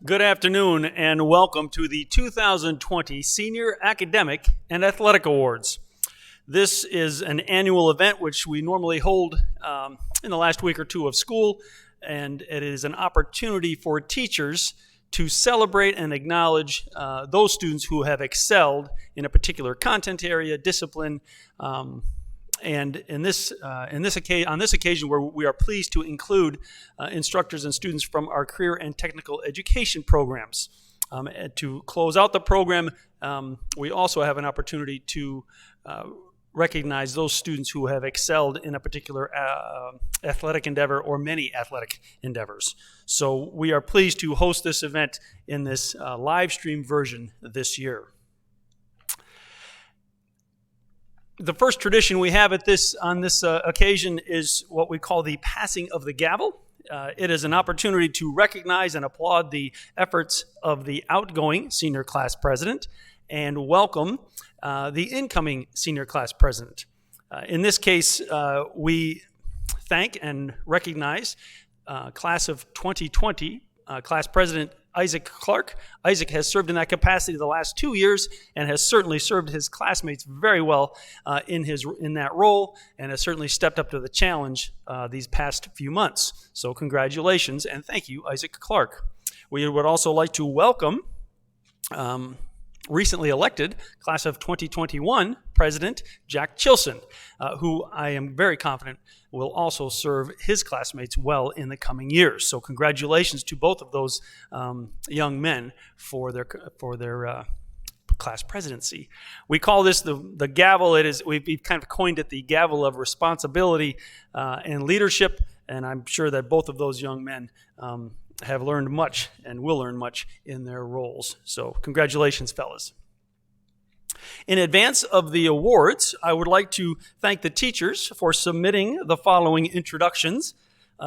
Good afternoon and welcome to the 2020 Senior Academic and Athletic Awards. This is an annual event which we normally hold in the last week or two of school, and it is an opportunity for teachers to celebrate and acknowledge those students who have excelled in a particular content area, discipline, and on this occasion, we are pleased to include instructors and students from our career and technical education programs. And to close out the program, we also have an opportunity to recognize those students who have excelled in a particular athletic endeavor or many athletic endeavors. So we are pleased to host this event in this live stream version this year. The first tradition we have on this occasion is what we call the passing of the gavel. It is an opportunity to recognize and applaud the efforts of the outgoing senior class president and welcome the incoming senior class president. In this case, we thank and recognize class of 2020 class president Isaac Clark. Isaac has served in that capacity the last 2 years and has certainly served his classmates very well in that role, and has certainly stepped up to the challenge these past few months. So congratulations and thank you, Isaac Clark. We would also like to welcome recently elected class of 2021 President Jack Chilson, who I am very confident will also serve his classmates well in the coming years. So congratulations to both of those young men for their class presidency. We call this the gavel. We've kind of coined it the gavel of responsibility and leadership, and I'm sure that both of those young men have learned much and will learn much in their roles. So congratulations, fellas. In advance of the awards, I would like to thank the teachers for submitting the following introductions.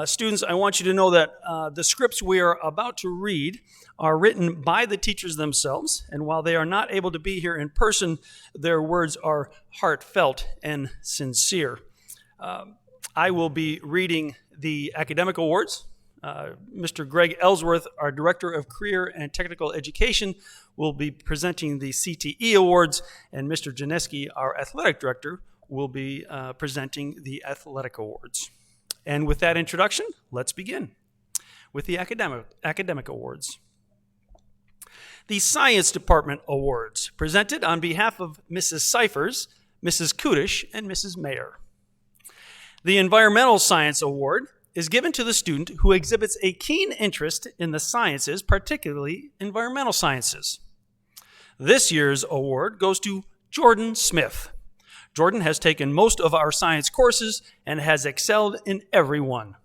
Students, I want you to know that the scripts we are about to read are written by the teachers themselves, and while they are not able to be here in person, their words are heartfelt and sincere. I will be reading the academic awards. Mr. Greg Ellsworth, our Director of Career and Technical Education, will be presenting the CTE Awards, and Mr. Janeski, our Athletic Director, will be presenting the Athletic Awards. And with that introduction, let's begin with the academic awards. The Science Department Awards, presented on behalf of Mrs. Cyphers, Mrs. Kudish, and Mrs. Mayer. The Environmental Science Award is given to the student who exhibits a keen interest in the sciences, particularly environmental sciences. This year's award goes to Jordan Smith. Jordan has taken most of our science courses and has excelled in every one.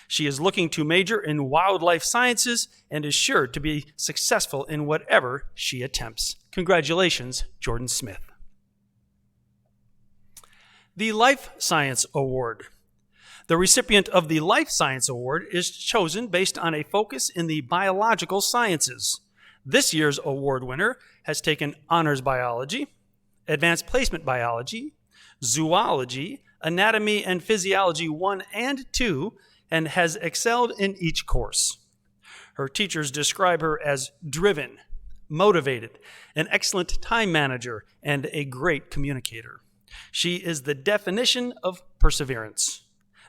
She is looking to major in wildlife sciences and is sure to be successful in whatever she attempts. Congratulations, Jordan Smith. The Life Science Award. The recipient of the Life Science Award is chosen based on a focus in the biological sciences. This year's award winner has taken honors biology, advanced placement biology, zoology, anatomy and physiology 1 and 2, and has excelled in each course. Her teachers describe her as driven, motivated, an excellent time manager, and a great communicator. She is the definition of perseverance.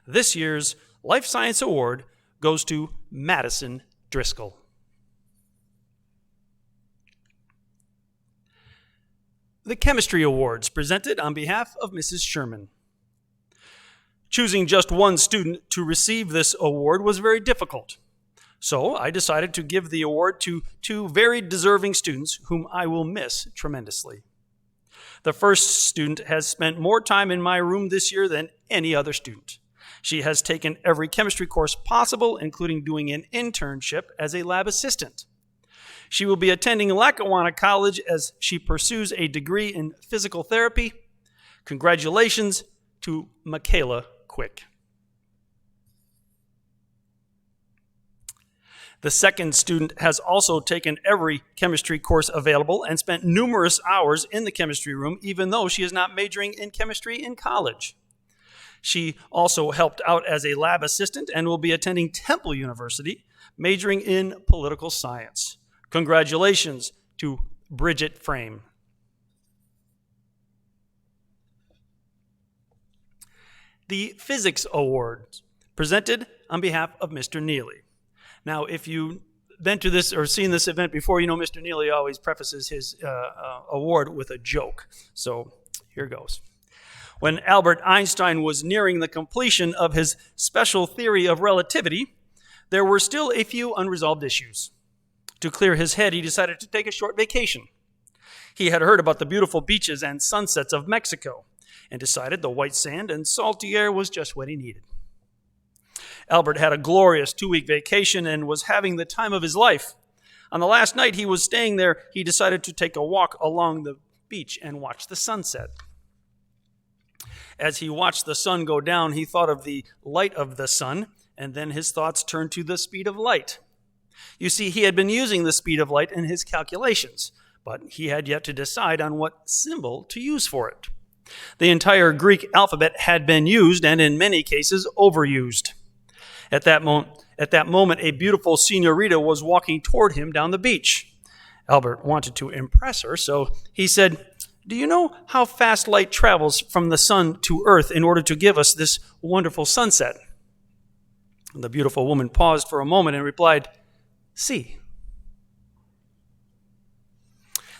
This year's Life Science Award goes to Madison Driscoll. The Chemistry Awards, presented on behalf of Mrs. Sherman. Choosing just one student to receive this award was very difficult. So I decided to give the award to two very deserving students whom I will miss tremendously. The first student has spent more time in my room this year than any other student. She has taken every chemistry course possible, including doing an internship as a lab assistant. She will be attending Lackawanna College as she pursues a degree in physical therapy. Congratulations to Michaela Quick. The second student has also taken every chemistry course available and spent numerous hours in the chemistry room, even though she is not majoring in chemistry in college. She also helped out as a lab assistant and will be attending Temple University, majoring in political science. Congratulations to Bridget Frame. The Physics Awards, presented on behalf of Mr. Neely. Now, if you've been to this or seen this event before, you know Mr. Neely always prefaces his award with a joke. So here goes. When Albert Einstein was nearing the completion of his special theory of relativity, there were still a few unresolved issues. To clear his head, he decided to take a short vacation. He had heard about the beautiful beaches and sunsets of Mexico and decided the white sand and salty air was just what he needed. Albert had a glorious 2-week vacation and was having the time of his life. On the last night he was staying there, he decided to take a walk along the beach and watch the sunset. As he watched the sun go down, he thought of the light of the sun, and then his thoughts turned to the speed of light. You see, he had been using the speed of light in his calculations, but he had yet to decide on what symbol to use for it. The entire Greek alphabet had been used, and in many cases overused. At that moment, a beautiful señorita was walking toward him down the beach. Albert wanted to impress her, so he said, "Do you know how fast light travels from the sun to earth in order to give us this wonderful sunset?" The beautiful woman paused for a moment and replied, "See."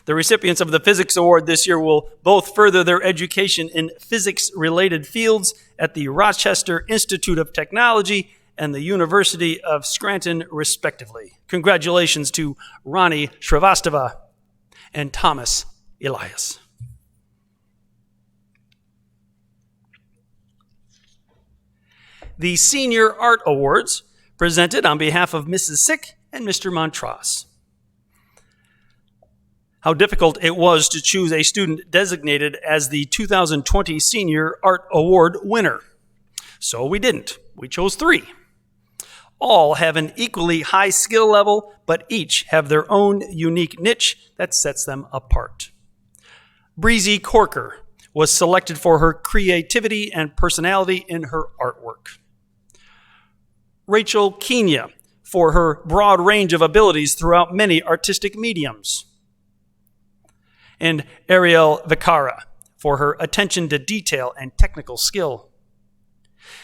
The recipients of the Physics Award this year will both further their education in physics-related fields at the Rochester Institute of Technology and the University of Scranton, respectively. Congratulations to Ronnie Shrivastava and Thomas Elias. The Senior Art Awards, presented on behalf of Mrs. Sick and Mr. Montross. How difficult it was to choose a student designated as the 2020 Senior Art Award winner. So we didn't. We chose 3. All have an equally high skill level, but each have their own unique niche that sets them apart. Breezy Corker was selected for her creativity and personality in her artwork. Rachel Kenya for her broad range of abilities throughout many artistic mediums. And Ariel Vicara for her attention to detail and technical skill.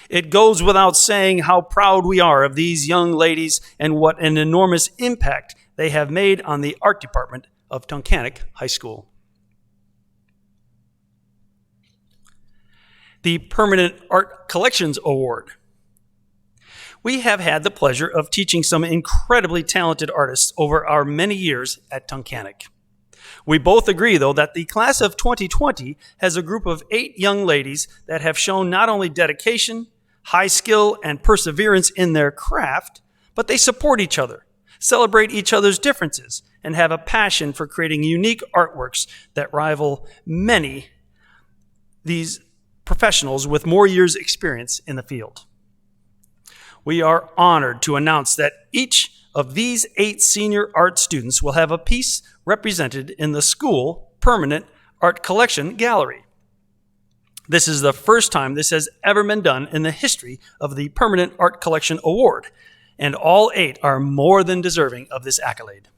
It goes without saying how proud we are of these young ladies and what an enormous impact they have made on the art department of Tunkhannock High School. The Permanent Art Collections Award. We have had the pleasure of teaching some incredibly talented artists over our many years at Tunkhannock. We both agree, though, that the class of 2020 has a group of 8 young ladies that have shown not only dedication, high skill, and perseverance in their craft, but they support each other, celebrate each other's differences, and have a passion for creating unique artworks that rival many these professionals with more years' experience in the field. We are honored to announce that each of these 8 senior art students will have a piece represented in the school Permanent Art Collection Gallery. This is the first time this has ever been done in the history of the Permanent Art Collection Award, and all 8 are more than deserving of this accolade.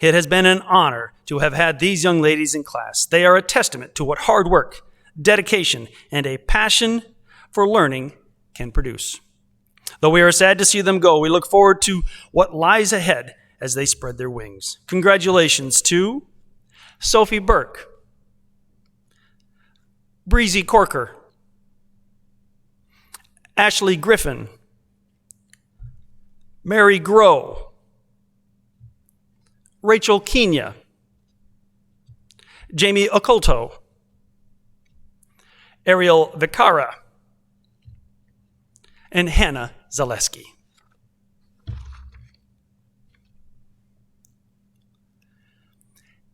It has been an honor to have had these young ladies in class. They are a testament to what hard work, dedication, and a passion for learning can produce. Though we are sad to see them go, we look forward to what lies ahead as they spread their wings. Congratulations to Sophie Burke, Breezy Corker, Ashley Griffin, Mary Groh, Rachel Kenya, Jamie Oculto, Ariel Vicara, and Hannah Zaleski.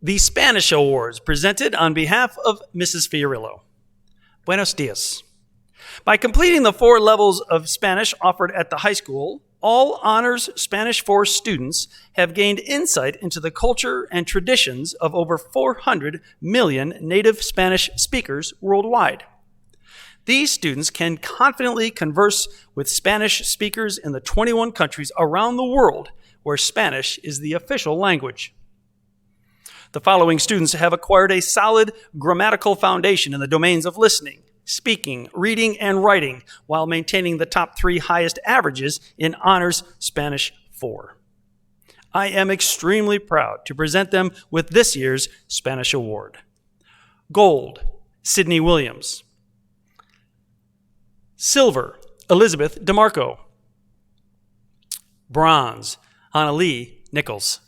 The Spanish Awards, presented on behalf of Mrs. Fiorillo. Buenos dias. By completing the 4 levels of Spanish offered at the high school, all honors Spanish 4 students have gained insight into the culture and traditions of over 400 million native Spanish speakers worldwide. These students can confidently converse with Spanish speakers in the 21 countries around the world where Spanish is the official language. The following students have acquired a solid grammatical foundation in the domains of listening, speaking, reading, and writing, while maintaining the top 3 highest averages in Honors Spanish 4. I am extremely proud to present them with this year's Spanish Award. Gold, Sydney Williams. Silver, Elizabeth DeMarco. Bronze, Annalie Nichols.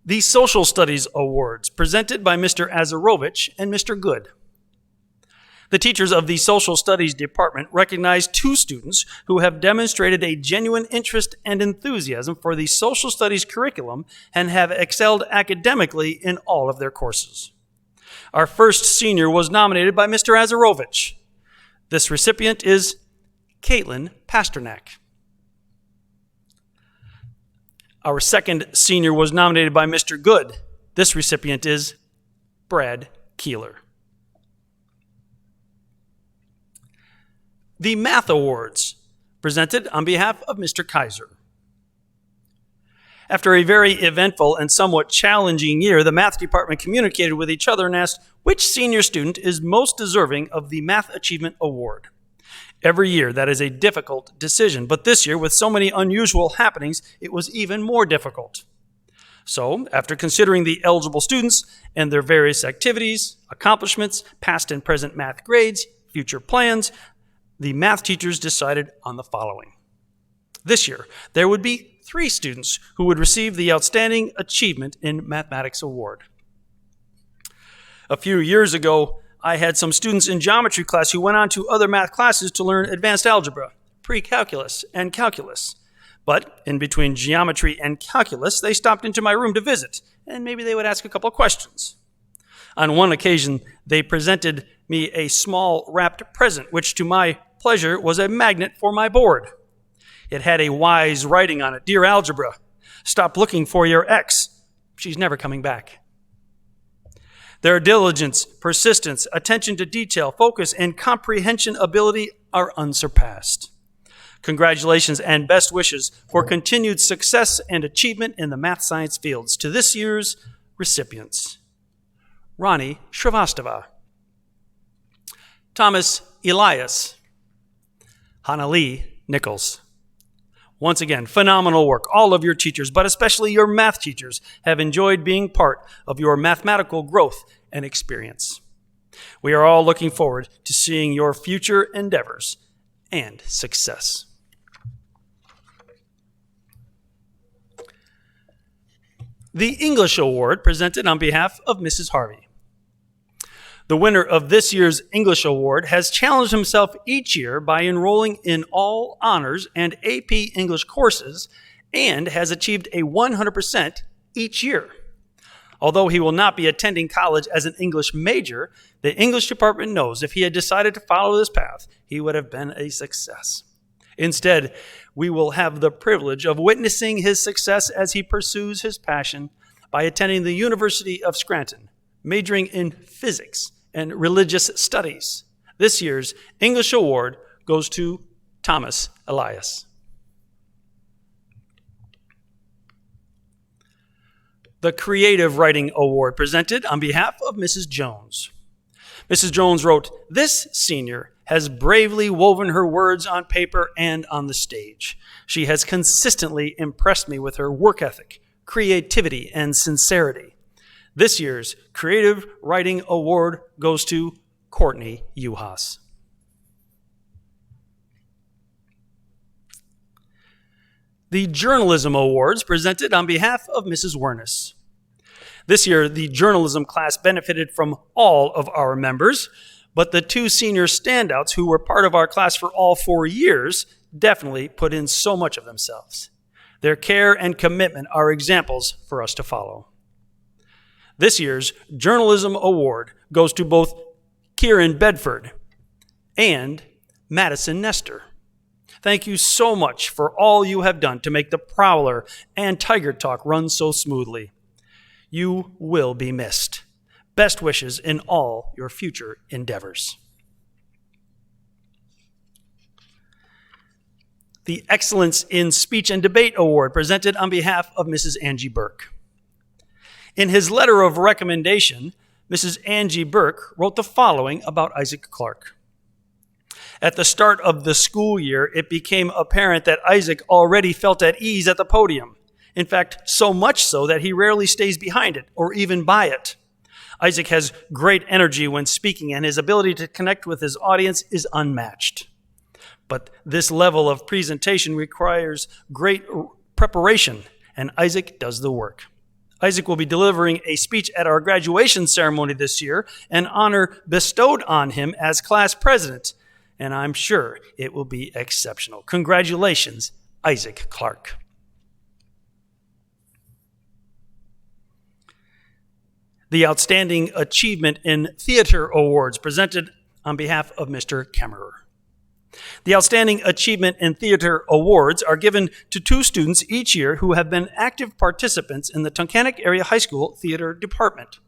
The Social Studies Awards, presented by Mr. Azarovich and Mr. Good. The teachers of the Social Studies Department recognize 2 students who have demonstrated a genuine interest and enthusiasm for the Social Studies curriculum and have excelled academically in all of their courses. Our first senior was nominated by Mr. Azarovich. This recipient is Caitlin Pasternak. Our second senior was nominated by Mr. Good. This recipient is Brad Keeler. The Math Awards, presented on behalf of Mr. Kaiser. After a very eventful and somewhat challenging year, the math department communicated with each other and asked which senior student is most deserving of the Math Achievement Award. Every year, that is a difficult decision, but this year, with so many unusual happenings, it was even more difficult. So, after considering the eligible students and their various activities, accomplishments, past and present math grades, future plans, the math teachers decided on the following. This year, there would be 3 students who would receive the Outstanding Achievement in Mathematics Award. A few years ago, I had some students in geometry class who went on to other math classes to learn advanced algebra, pre-calculus, and calculus. But in between geometry and calculus, they stopped into my room to visit, and maybe they would ask a couple questions. On one occasion, they presented me a small wrapped present, which to my pleasure was a magnet for my board. It had a wise writing on it: "Dear Algebra, stop looking for your X. She's never coming back." Their diligence, persistence, attention to detail, focus, and comprehension ability are unsurpassed. Congratulations and best wishes for continued success and achievement in the math science fields to this year's recipients. Ronnie Shrivastava, Thomas Elias, Annalie Nichols. Once again, phenomenal work. All of your teachers, but especially your math teachers, have enjoyed being part of your mathematical growth and experience. We are all looking forward to seeing your future endeavors and success. The English Award, presented on behalf of Mrs. Harvey. The winner of this year's English Award has challenged himself each year by enrolling in all honors and AP English courses and has achieved a 100% each year. Although he will not be attending college as an English major, the English department knows if he had decided to follow this path, he would have been a success. Instead, we will have the privilege of witnessing his success as he pursues his passion by attending the University of Scranton, majoring in physics and religious studies. This year's English Award goes to Thomas Elias. The Creative Writing Award, presented on behalf of Mrs. Jones. Mrs. Jones wrote, "This senior has bravely woven her words on paper and on the stage. She has consistently impressed me with her work ethic, creativity, and sincerity." This year's Creative Writing Award goes to Courtney Uhas. The Journalism Awards, presented on behalf of Mrs. Wernis. This year, the journalism class benefited from all of our members, but the 2 senior standouts who were part of our class for all 4 years definitely put in so much of themselves. Their care and commitment are examples for us to follow. This year's Journalism Award goes to both Kieran Bedford and Madison Nestor. Thank you so much for all you have done to make the Prowler and Tiger Talk run so smoothly. You will be missed. Best wishes in all your future endeavors. The Excellence in Speech and Debate Award presented on behalf of Mrs. Angie Burke. In his letter of recommendation, Mrs. Angie Burke wrote the following about Isaac Clarke. At the start of the school year, it became apparent that Isaac already felt at ease at the podium. In fact, so much so that he rarely stays behind it or even by it. Isaac has great energy when speaking, and his ability to connect with his audience is unmatched. But this level of presentation requires great preparation, and Isaac does the work. Isaac will be delivering a speech at our graduation ceremony this year, an honor bestowed on him as class president, and I'm sure it will be exceptional. Congratulations, Isaac Clarke. The Outstanding Achievement in Theater Awards presented on behalf of Mr. Kemmerer. The Outstanding Achievement in Theater Awards are given to 2 students each year who have been active participants in the Tunkhannock Area High School Theater Department.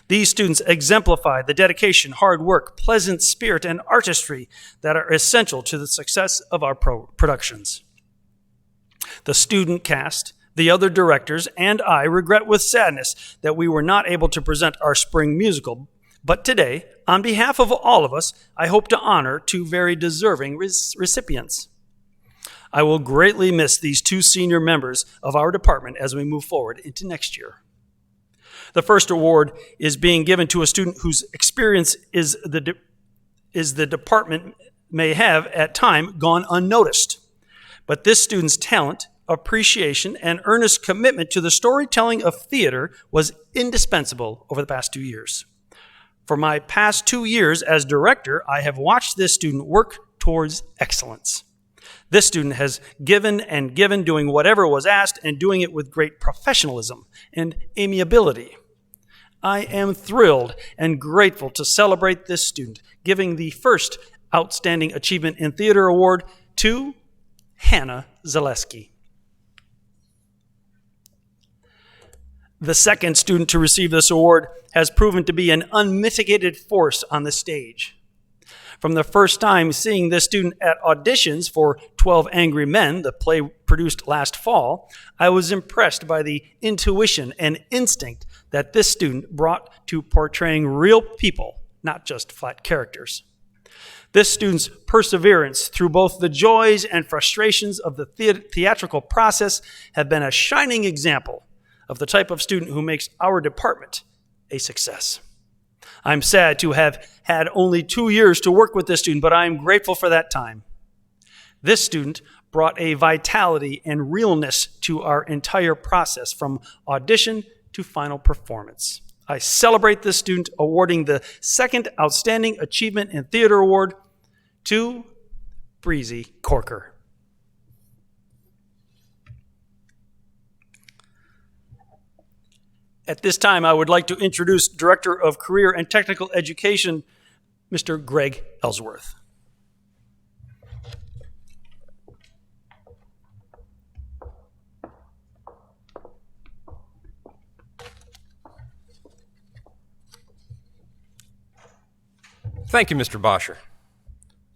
These students exemplify the dedication, hard work, pleasant spirit, and artistry that are essential to the success of our productions. The student cast, the other directors, and I regret with sadness that we were not able to present our spring musical, but today, on behalf of all of us, I hope to honor 2 very deserving recipients. I will greatly miss these 2 senior members of our department as we move forward into next year. The first award is being given to a student whose experience is the department may have at time gone unnoticed. But this student's talent, appreciation, and earnest commitment to the storytelling of theater was indispensable over the past 2 years. For my past 2 years as director, I have watched this student work towards excellence. This student has given and given, doing whatever was asked and doing it with great professionalism and amiability. I am thrilled and grateful to celebrate this student, giving the first Outstanding Achievement in Theater Award to Hannah Zaleski. The second student to receive this award has proven to be an unmitigated force on the stage. From the first time seeing this student at auditions for 12 Angry Men, the play produced last fall, I was impressed by the intuition and instinct that this student brought to portraying real people, not just flat characters. This student's perseverance through both the joys and frustrations of the theatrical process have been a shining example of the type of student who makes our department a success. I'm sad to have had only 2 years to work with this student, but I am grateful for that time. This student brought a vitality and realness to our entire process, from audition to final performance. I celebrate this student, awarding the second Outstanding Achievement in Theater Award to Breezy Corker. At this time, I would like to introduce Director of Career and Technical Education, Mr. Greg Ellsworth. Thank you, Mr. Bosher,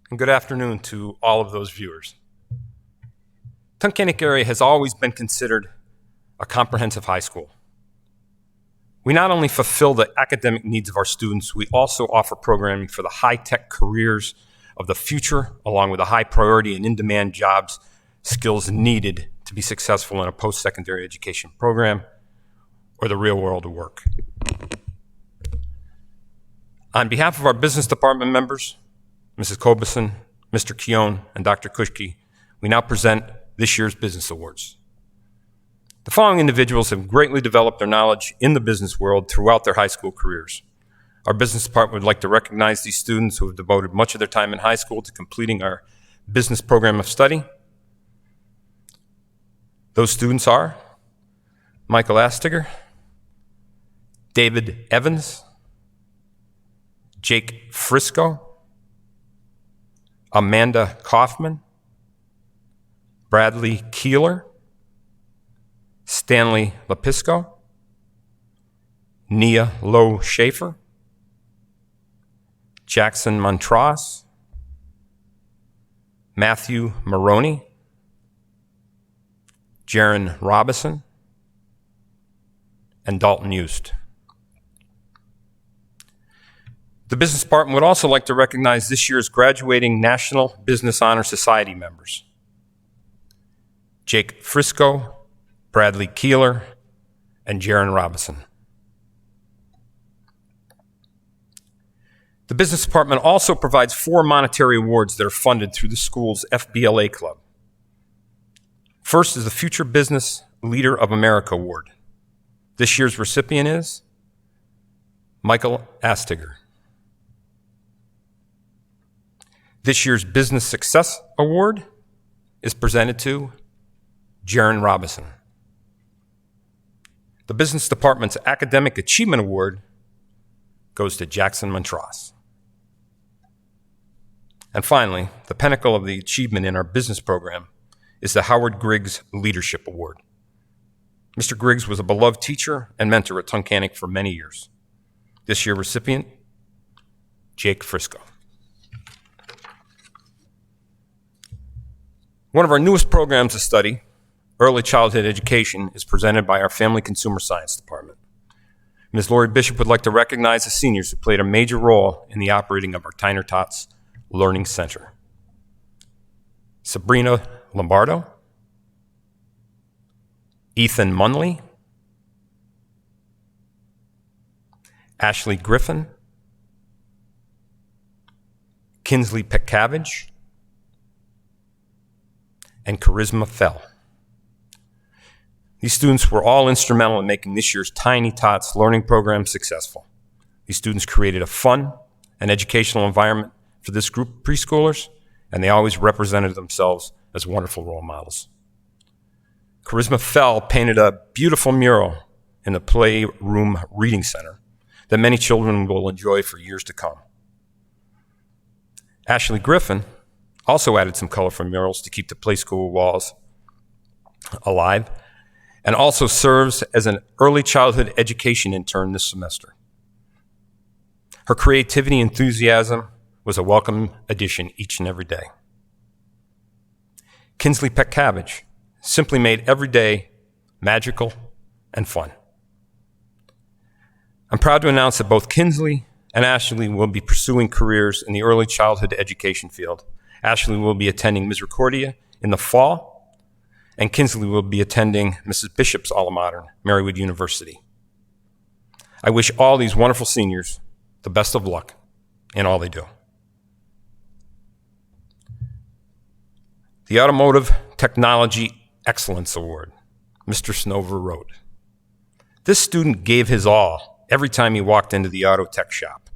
and good afternoon to all of those viewers. Tunkhannock area has always been considered a comprehensive high school. We not only fulfill the academic needs of our students, we also offer programming for the high-tech careers of the future, along with the high priority and in-demand jobs skills needed to be successful in a post-secondary education program or the real world of work. On behalf of our business department members, Mrs. Kobison, Mr. Keown, and Dr. Kushke, we now present this year's Business Awards. The following individuals have greatly developed their knowledge in the business world throughout their high school careers. Our business department would like to recognize these students who have devoted much of their time in high school to completing our business program of study. Those students are Michael Astiger, David Evans, Jake Frisco, Amanda Kaufman, Bradley Keeler, Stanley Lepisco, Nia Lowe Schaefer, Jackson Montross, Matthew Maroney, Jaron Robison, and Dalton Eust. The Business Department would also like to recognize this year's graduating National Business Honor Society members: Jake Frisco, Bradley Keeler, and Jaron Robison. The Business Department also provides 4 monetary awards that are funded through the school's FBLA club. First is the Future Business Leader of America Award. This year's recipient is Michael Astiger. This year's Business Success Award is presented to Jaron Robison. The Business Department's Academic Achievement Award goes to Jackson Montross. And finally, the pinnacle of the achievement in our business program is the Howard Griggs Leadership Award. Mr. Griggs was a beloved teacher and mentor at Tunkhannock for many years. This year's recipient, Jake Frisco. One of our newest programs to study, early childhood education, is presented by our Family Consumer Science Department. Ms. Lori Bishop would like to recognize the seniors who played a major role in the operating of our TAHS Learning Center. Sabrina Lombardo, Ethan Munley, Ashley Griffin, Kinsley Peckavage, and Charisma Fell. These students were all instrumental in making this year's Tiny Tots learning program successful. These students created a fun and educational environment for this group of preschoolers, and they always represented themselves as wonderful role models. Charisma Fell painted a beautiful mural in the Playroom Reading Center that many children will enjoy for years to come. Ashley Griffin also added some colorful murals to keep the play school walls alive, and also serves as an early childhood education intern this semester. Her creativity and enthusiasm was a welcome addition each and every day. Kinsley Peckavage simply made every day magical and fun. I'm proud to announce that both Kinsley and Ashley will be pursuing careers in the early childhood education field. Ashley will be attending Misericordia in the fall, and Kinsley will be attending Mrs. Bishop's alma mater, Marywood University. I wish all these wonderful seniors the best of luck in all they do. The Automotive Technology Excellence Award, Mr. Snover wrote, "This student gave his all every time he walked into the auto tech shop.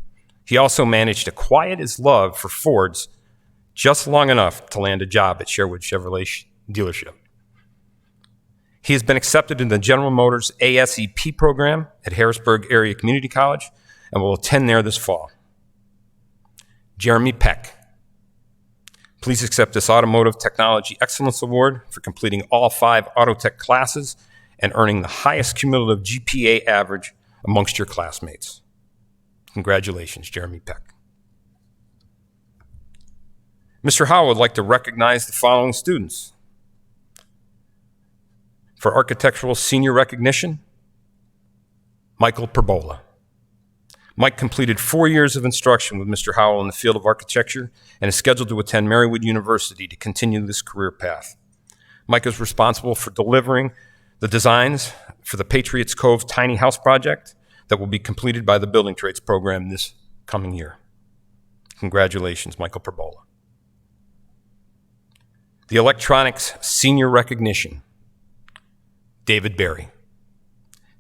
He also managed to quiet his love for Fords just long enough to land a job at Sherwood Chevrolet dealership. He has been accepted in the General Motors ASEP program at Harrisburg Area Community College and will attend there this fall. Jeremy Peck. Please accept this Automotive Technology Excellence Award for completing all 5 auto tech classes and earning the highest cumulative GPA average amongst your classmates. Congratulations, Jeremy Peck." Mr. Howell would like to recognize the following students. For architectural senior recognition, Michael Perbola. Mike completed 4 years of instruction with Mr. Howell in the field of architecture and is scheduled to attend Marywood University to continue this career path. Mike is responsible for delivering the designs for the Patriots Cove tiny house project that will be completed by the Building Trades program this coming year. Congratulations, Michael Perbola. The Electronics Senior Recognition, David Berry.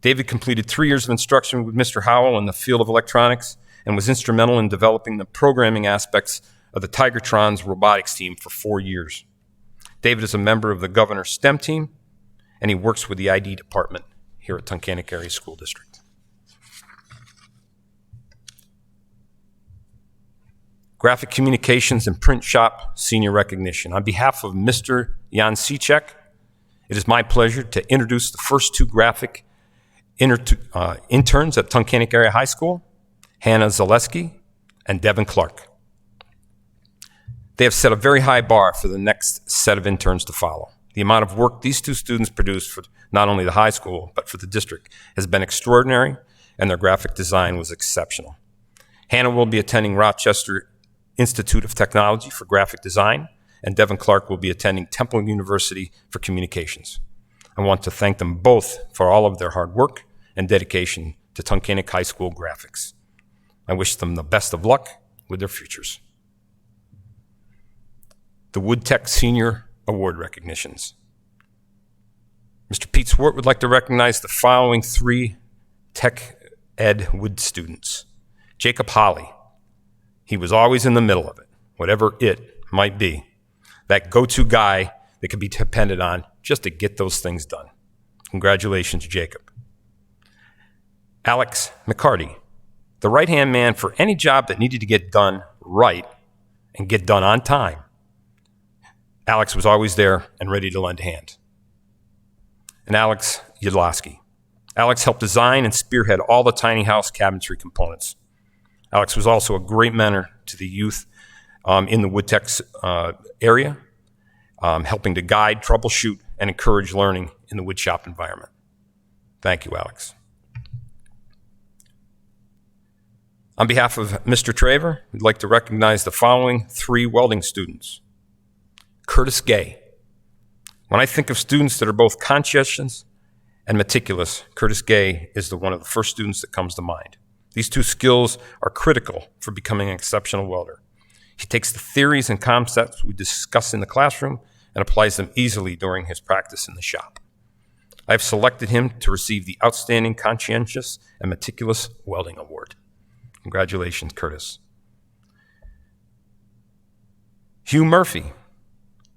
David completed 3 years of instruction with Mr. Howell in the field of electronics and was instrumental in developing the programming aspects of the Tigertron's robotics team for 4 years. David is a member of the governor's STEM team, and he works with the ID department here at Tunkhannock Area School District. Graphic Communications and Print Shop Senior Recognition. On behalf of Mr. Jan Sicek, it is my pleasure to introduce the first 2 graphic interns at Tunkhannock Area High School, Hannah Zaleski and Devin Clark. They have set a very high bar for the next set of interns to follow. The amount of work these two students produce for not only the high school, but for the district has been extraordinary, and their graphic design was exceptional. Hannah will be attending Rochester Institute of Technology for graphic design, and Devin Clark will be attending Temple University for communications. I want to thank them both for all of their hard work and dedication to Tunkhannock High School graphics. I wish them the best of luck with their futures. The Wood Tech Senior Award recognitions. Mr. Pete Swart would like to recognize the following 3 Tech Ed Wood students. Jacob Holly. He was always in the middle of it, whatever it might be. That go-to guy that can be depended on just to get those things done. Congratulations, Jacob. Alex McCarty, the right-hand man for any job that needed to get done right and get done on time. Alex was always there and ready to lend a hand. And Alex Yudlowski. Alex helped design and spearhead all the tiny house cabinetry components. Alex was also a great mentor to the youth in the Wood Tech area, helping to guide, troubleshoot, and encourage learning in the woodshop environment. Thank you, Alex. On behalf of Mr. Traver, we'd like to recognize the following 3 welding students. Curtis Gay. When I think of students that are both conscientious and meticulous, Curtis Gay is one of the first students that comes to mind. These 2 skills are critical for becoming an exceptional welder. He takes the theories and concepts we discuss in the classroom and applies them easily during his practice in the shop. I have selected him to receive the Outstanding Conscientious and Meticulous Welding Award. Congratulations, Curtis. Hugh Murphy.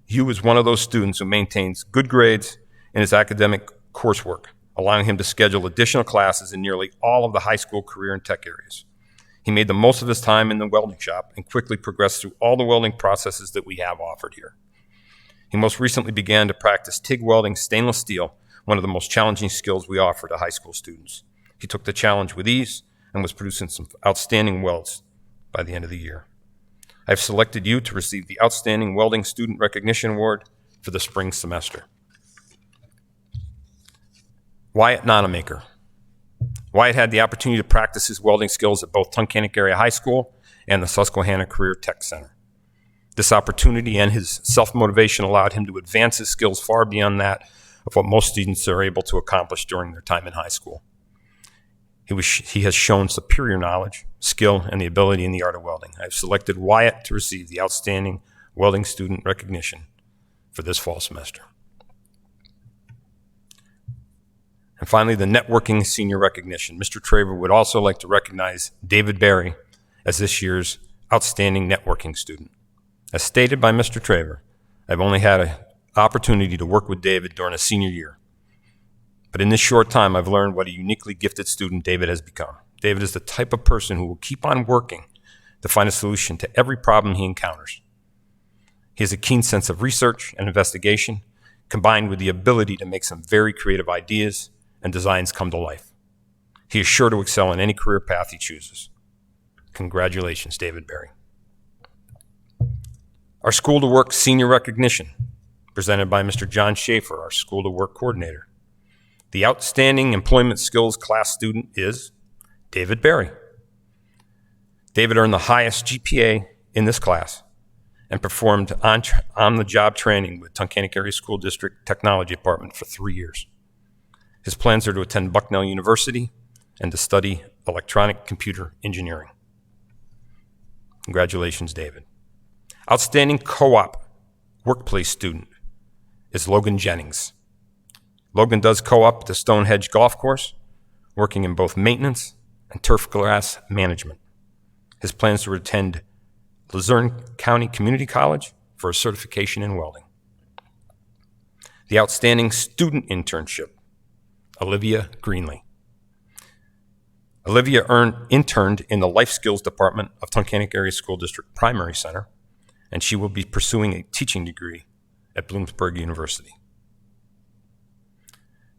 Hugh is one of those students who maintains good grades in his academic coursework, allowing him to schedule additional classes in nearly all of the high school career and tech areas. He made the most of his time in the welding shop and quickly progressed through all the welding processes that we have offered here. He most recently began to practice TIG welding stainless steel, one of the most challenging skills we offer to high school students. He took the challenge with ease and was producing some outstanding welds by the end of the year. I've selected you to receive the Outstanding Welding Student Recognition Award for the spring semester. Wyatt Nonamaker. Wyatt had the opportunity to practice his welding skills at both Tunkhannock Area High School and the Susquehanna Career Tech Center. This opportunity and his self-motivation allowed him to advance his skills far beyond that of what most students are able to accomplish during their time in high school. He has shown superior knowledge, skill, and the ability in the art of welding. I've selected Wyatt to receive the Outstanding Welding Student Recognition for this fall semester. And finally, the Networking Senior Recognition. Mr. Traver would also like to recognize David Berry as this year's Outstanding Networking Student. As stated by Mr. Traver, I've only had an opportunity to work with David during his senior year. But in this short time, I've learned what a uniquely gifted student David has become. David is the type of person who will keep on working to find a solution to every problem he encounters. He has a keen sense of research and investigation, combined with the ability to make some very creative ideas and designs come to life. He is sure to excel in any career path he chooses. Congratulations, David Berry. Our School to Work Senior Recognition, presented by Mr. John Schaefer, our School to Work Coordinator. The Outstanding Employment Skills class student is David Berry. David earned the highest GPA in this class and performed on-the-job training with Tunkhannock Area School District Technology Department for 3 years. His plans are to attend Bucknell University and to study electronic computer engineering. Congratulations, David. Outstanding co-op workplace student is Logan Jennings. Logan does co-op at the Stonehenge Golf Course, working in both maintenance and turf grass management. His plans to attend Luzerne County Community College for a certification in welding. The Outstanding Student Internship, Olivia Greenlee. Olivia interned in the Life Skills Department of Tunkhannock Area School District Primary Center, and she will be pursuing a teaching degree at Bloomsburg University.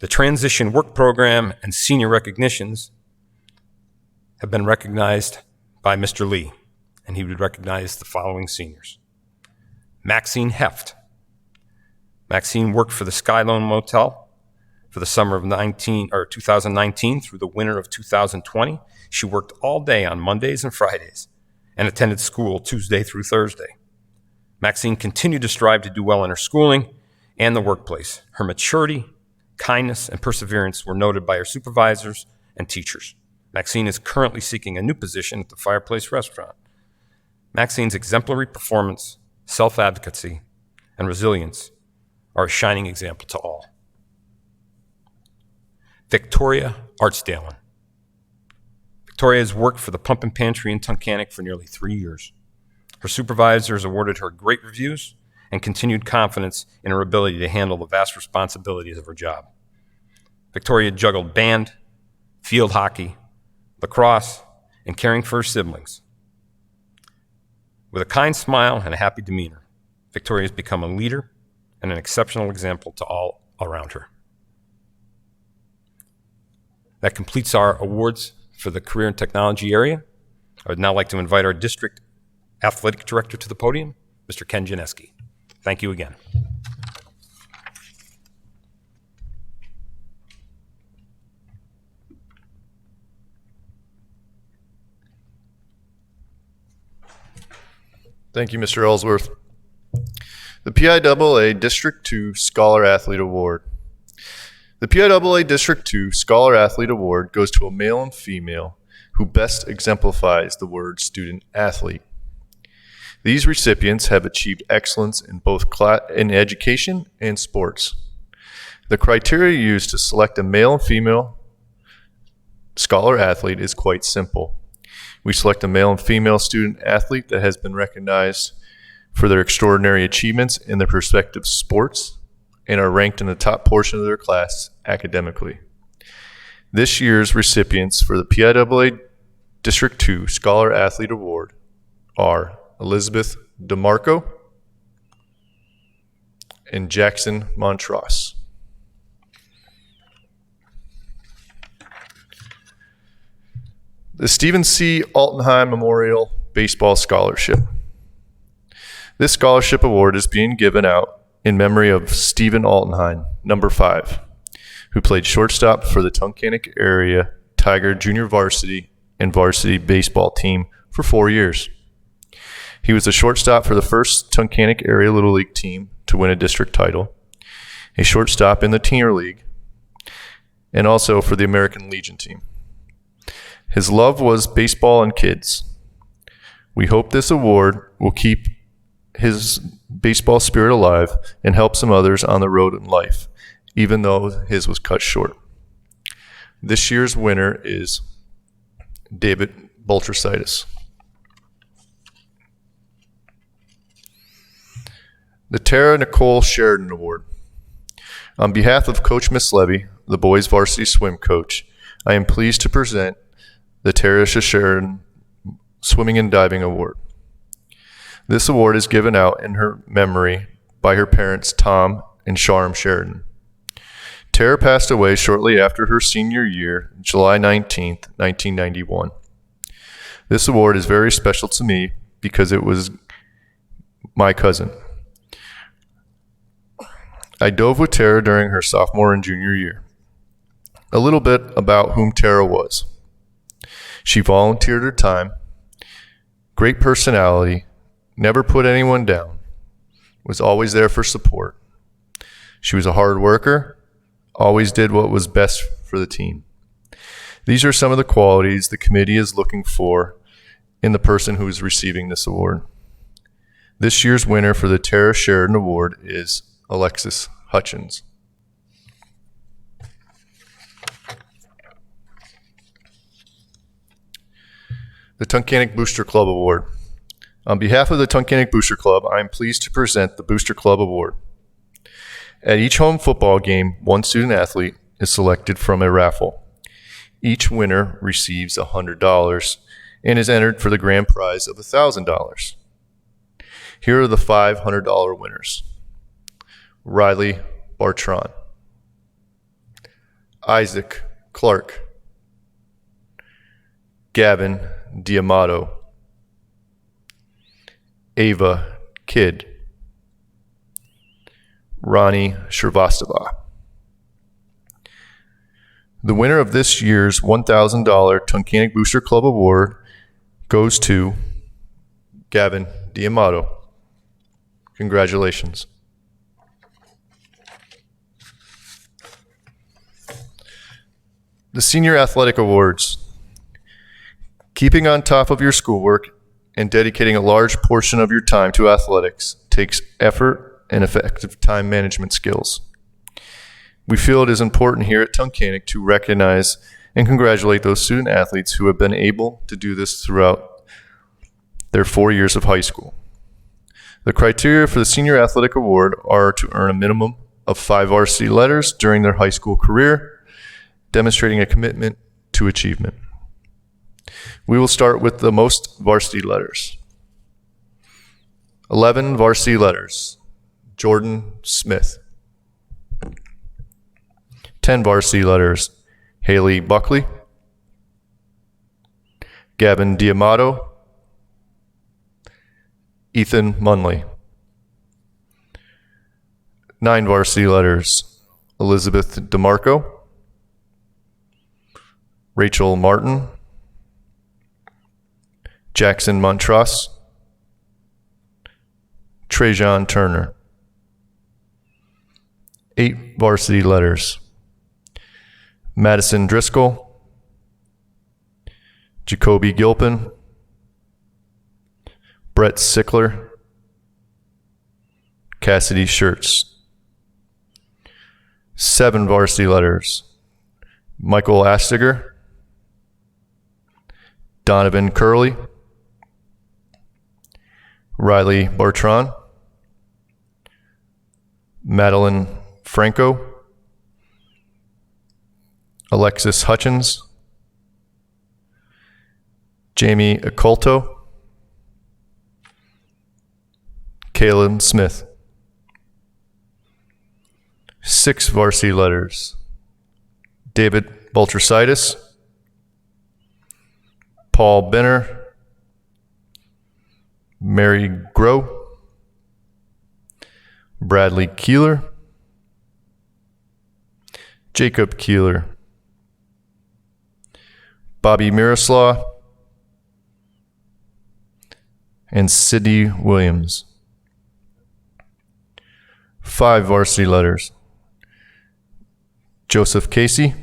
The transition work program and senior recognitions have been recognized by Mr. Lee, and he would recognize the following seniors. Maxine Heft. Maxine worked for the Skylone Motel for the summer of 2019 through the winter of 2020. She worked all day on Mondays and Fridays and attended school Tuesday through Thursday. Maxine continued to strive to do well in her schooling and the workplace. Her maturity, kindness, and perseverance were noted by her supervisors and teachers. Maxine is currently seeking a new position at the Fireplace Restaurant. Maxine's exemplary performance, self-advocacy, and resilience are a shining example to all. Victoria Artsdalen. Victoria has worked for the Pump and Pantry in Tunkhannock for nearly 3 years. Her supervisors awarded her great reviews and continued confidence in her ability to handle the vast responsibilities of her job. Victoria juggled band, field hockey, lacrosse, and caring for her siblings. With a kind smile and a happy demeanor, Victoria has become a leader and an exceptional example to all around her. That completes our awards for the Career and Technology area. I would now like to invite our District Athletic Director to the podium, Mr. Ken Janeski. Thank you again. Thank you, Mr. Ellsworth. The PIAA District 2 Scholar Athlete Award. The PIAA District 2 Scholar Athlete Award goes to a male and female who best exemplifies the word student athlete. These recipients have achieved excellence in both in education and sports. The criteria used to select a male and female scholar athlete is quite simple. We select a male and female student athlete that has been recognized for their extraordinary achievements in their respective sports and are ranked in the top portion of their class academically. This year's recipients for the PIAA District 2 Scholar Athlete Award are Elizabeth DeMarco and Jackson Montross. The Stephen C. Altenheim Memorial Baseball Scholarship. This scholarship award is being given out in memory of Stephen Altenheim, number 5, who played shortstop for the Tunkhannock area Tiger junior varsity and varsity baseball team for 4 years. He was the shortstop for the first Tunkhannock area Little League team to win a district title, a shortstop in the Teen League, and also for the American Legion team. His love was baseball and kids. We hope this award will keep his baseball spirit alive and help some others on the road in life, even though his was cut short. This year's winner is David Baltricitis. The Tara Nicole Sheridan Award. On behalf of Coach Miss Levy, the boys varsity swim coach, I am pleased to present the Tara Sheridan Swimming and Diving Award. This award is given out in her memory by her parents, Tom and Sharm Sheridan. Tara passed away shortly after her senior year, July 19th, 1991. This award is very special to me because it was my cousin. I dove with Tara during her sophomore and junior year. A little bit about whom Tara was. She volunteered her time, great personality, never put anyone down, was always there for support. She was a hard worker, always did what was best for the team. These are some of the qualities the committee is looking for in the person who is receiving this award. This year's winner for the Tara Sheridan Award is Alexis Hutchins. The Tunkhannock Booster Club Award. On behalf of the Tunkhannock Booster Club, I am pleased to present the Booster Club Award. At each home football game, one student athlete is selected from a raffle. Each winner receives $100 and is entered for the grand prize of $1,000. Here are the $500 winners. Riley Bartron, Isaac Clark, Gavin D'Amato, Ava Kidd, Ronnie Shrivastava. The winner of this year's $1,000 Tunkhannock Booster Club Award goes to Gavin D'Amato. Congratulations. The Senior Athletic Awards. Keeping on top of your schoolwork and dedicating a large portion of your time to athletics takes effort and effective time management skills. We feel it is important here at Tunkhannock to recognize and congratulate those student athletes who have been able to do this throughout their 4 years of high school. The criteria for the Senior Athletic Award are to earn a minimum of 5 varsity letters during their high school career, demonstrating a commitment to achievement. We will start with the most varsity letters. 11 varsity letters, Jordan Smith. 10 varsity letters, Haley Buckley, Gavin D'Amato, Ethan Munley. 9 varsity letters, Elizabeth DeMarco, Rachel Martin, Jackson Montross, Trajan Turner. 8 varsity letters, Madison Driscoll, Jacoby Gilpin, Brett Sickler, Cassidy Schertz. 7 varsity letters, Michael Astiger, Donovan Curley, Riley Bartron, Madeline Franco, Alexis Hutchins, Jamie Oculto, Caleb Smith. 6 varsity letters, David Baltrasitis, Paul Benner, Mary Groh, Bradley Keeler, Jacob Keeler, Bobby Miroslaw, and Sydney Williams. 5 varsity letters, Joseph Casey,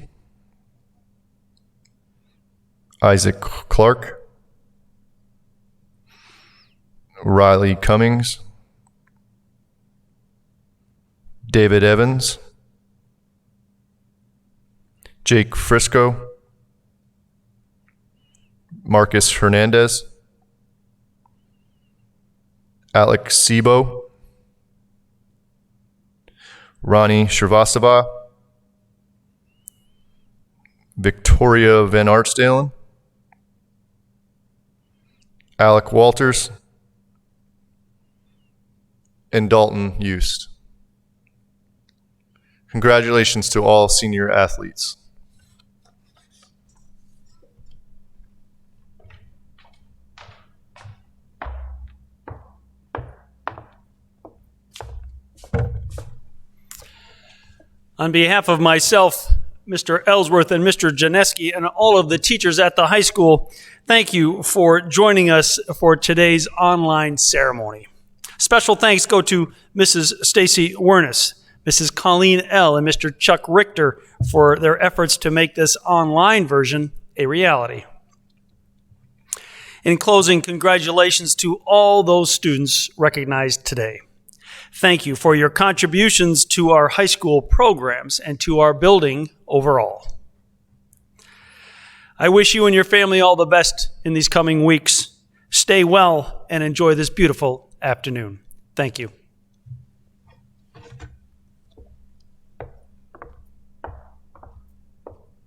Isaac Clark, Riley Cummings, David Evans, Jake Frisco, Marcus Hernandez, Alex Sebo, Ronnie Shrivastava, Victoria Van Artsdalen, Alec Walters, and Dalton Eust. Congratulations to all senior athletes. On behalf of myself, Mr. Ellsworth, and Mr. Janeski, and all of the teachers at the high school, thank you for joining us for today's online ceremony. Special thanks go to Mrs. Stacy Wernis, Mrs. Colleen L., and Mr. Chuck Richter for their efforts to make this online version a reality. In closing, congratulations to all those students recognized today. Thank you for your contributions to our high school programs and to our building overall. I wish you and your family all the best in these coming weeks. Stay well and enjoy this beautiful afternoon. Thank you.